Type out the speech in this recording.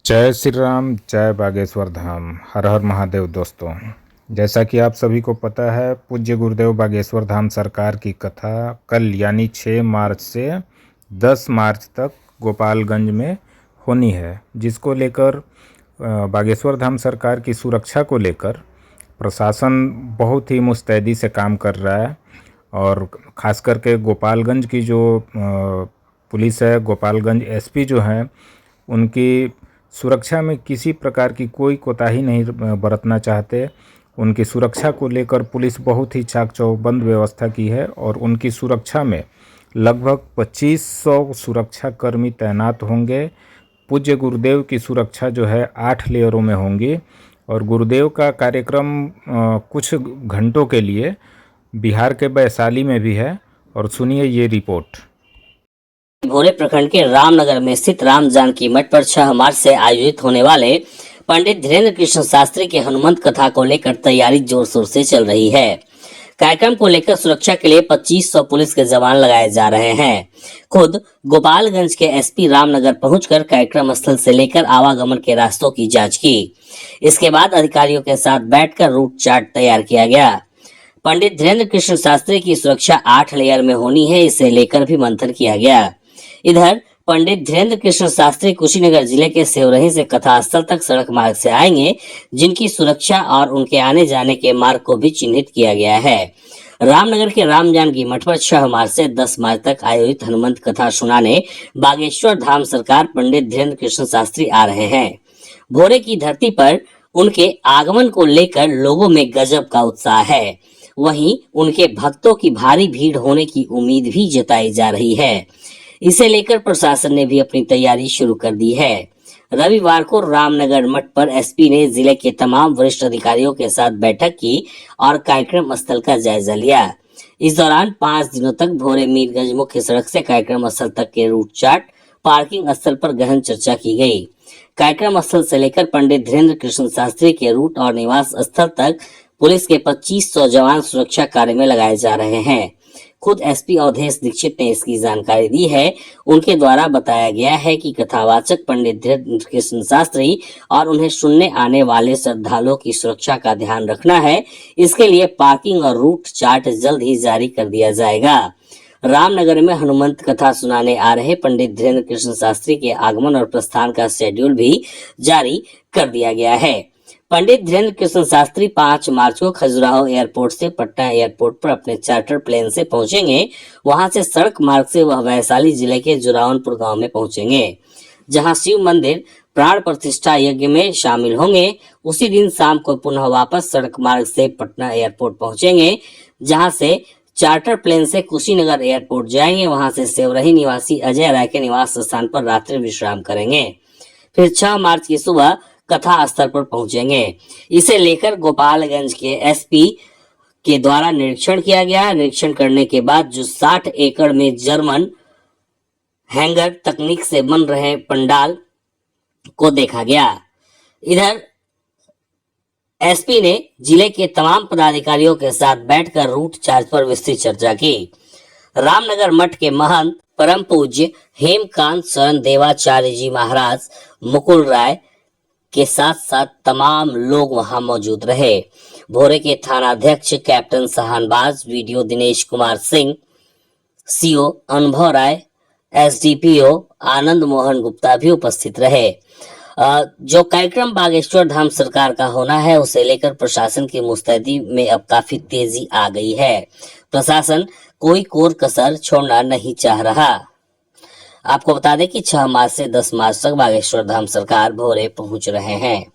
जय श्री राम, जय बागेश्वर धाम, हर हर महादेव। दोस्तों, जैसा कि आप सभी को पता है, पूज्य गुरुदेव बागेश्वर धाम सरकार की कथा कल यानी 6 मार्च से 10 मार्च तक गोपालगंज में होनी है, जिसको लेकर बागेश्वर धाम सरकार की सुरक्षा को लेकर प्रशासन बहुत ही मुस्तैदी से काम कर रहा है। और ख़ास करके गोपालगंज की जो पुलिस है, गोपालगंज एसपी जो हैं, उनकी सुरक्षा में किसी प्रकार की कोई कोताही नहीं बरतना चाहते। उनकी सुरक्षा को लेकर पुलिस बहुत ही चाक चौबंद व्यवस्था की है और उनकी सुरक्षा में लगभग 2500 सुरक्षा कर्मी तैनात होंगे। पूज्य गुरुदेव की सुरक्षा जो है 8 लेयरों में होंगी और गुरुदेव का कार्यक्रम कुछ घंटों के लिए बिहार के वैशाली में भी है। और सुनिए ये रिपोर्ट। भोरे प्रखंड के रामनगर में स्थित राम जानकी मठ पर 6 मार्च से आयोजित होने वाले पंडित धीरेन्द्र कृष्ण शास्त्री के हनुमंत कथा को लेकर तैयारी जोर शोर से चल रही है। कार्यक्रम को लेकर सुरक्षा के लिए 2500 पुलिस के जवान लगाए जा रहे हैं। खुद गोपालगंज के एसपी रामनगर पहुंचकर कार्यक्रम स्थल से लेकर आवागमन के रास्तों की जांच की। इसके बाद अधिकारियों के साथ बैठकर रूट चार्ट तैयार किया गया। पंडित धीरेन्द्र कृष्ण शास्त्री की सुरक्षा 8 लेयर में होनी है, इसे लेकर भी मंथन किया गया। इधर पंडित धीरेन्द्र कृष्ण शास्त्री कुशीनगर जिले के सेवरही से कथा स्थल तक सड़क मार्ग से आएंगे, जिनकी सुरक्षा और उनके आने जाने के मार्ग को भी चिन्हित किया गया है। रामनगर के राम जानकी मठ पर 6 मार्च से 10 मार्च तक आयोजित हनुमंत कथा सुनाने बागेश्वर धाम सरकार पंडित धीरेन्द्र कृष्ण शास्त्री आ रहे हैं। भोरे की धरती पर उनके आगमन को लेकर लोगों में गजब का उत्साह है। वहीं उनके भक्तों की भारी भीड़ होने की उम्मीद भी जताई जा रही है। इसे लेकर प्रशासन ने भी अपनी तैयारी शुरू कर दी है। रविवार को रामनगर मठ पर एसपी ने जिले के तमाम वरिष्ठ अधिकारियों के साथ बैठक की और कार्यक्रम स्थल का जायजा लिया। इस दौरान 5 दिनों तक भोरे मीरगंज मुख्य सड़क से कार्यक्रम स्थल तक के रूट चार्ट, पार्किंग स्थल पर गहन चर्चा की गई। कार्यक्रम स्थल से लेकर पंडित धीरेन्द्र कृष्ण शास्त्री के रूट और निवास स्थल तक पुलिस के 2500 जवान सुरक्षा कार्य में लगाए जा रहे हैं। खुद एसपी अवधेश दीक्षित ने इसकी जानकारी दी है। उनके द्वारा बताया गया है कि कथावाचक पंडित धीरेन्द्र कृष्ण शास्त्री और उन्हें सुनने आने वाले श्रद्धालुओं की सुरक्षा का ध्यान रखना है। इसके लिए पार्किंग और रूट चार्ट जल्द ही जारी कर दिया जाएगा। रामनगर में हनुमंत कथा सुनाने आ रहे पंडित धीरेन्द्र कृष्ण शास्त्री के आगमन और प्रस्थान का शेड्यूल भी जारी कर दिया गया है। पंडित धीरेन्द्र कृष्ण शास्त्री 5 मार्च को खजुराहो एयरपोर्ट से पटना एयरपोर्ट पर अपने चार्टर प्लेन से पहुंचेंगे। वहां से सड़क मार्ग से वह वैशाली जिले के जुरावनपुर गांव में पहुंचेंगे, जहां शिव मंदिर प्राण प्रतिष्ठा यज्ञ में शामिल होंगे। उसी दिन शाम को पुनः वापस सड़क मार्ग से पटना एयरपोर्ट पहुंचेंगे, जहां से चार्टर प्लेन से कुशीनगर एयरपोर्ट जाएंगे। वहां से सेवरही निवासी अजय राय के निवास स्थान पर रात्रि विश्राम करेंगे। फिर 6 मार्च की सुबह कथा स्थल पर पहुंचेंगे। इसे लेकर गोपालगंज के एसपी के द्वारा निरीक्षण किया गया। निरीक्षण करने के बाद जो 60 एकड़ में जर्मन हैंगर तकनीक से बन रहे पंडाल को देखा गया। इधर एसपी ने जिले के तमाम पदाधिकारियों के साथ बैठकर रूट चार्ज पर विस्तृत चर्चा की। रामनगर मठ के महंत परम पूज्य हेमकांत शरण देवाचार्य जी महाराज मुकुल राय के साथ साथ तमाम लोग वहां मौजूद रहे। भोरे के थानाध्यक्ष captain Sahanbaz, BDO Dinesh Kumar Singh, CO Anubhav Rai, SDPO Anand Mohan Gupta भी उपस्थित रहे। जो कार्यक्रम बागेश्वर धाम सरकार का होना है, उसे लेकर प्रशासन की मुस्तैदी में अब काफी तेजी आ गई है। प्रशासन कोई कोर कसर छोड़ना नहीं चाह रहा। आपको बता दें कि 6 मार्च से 10 मार्च तक बागेश्वर धाम सरकार भोरे पहुंच रहे हैं।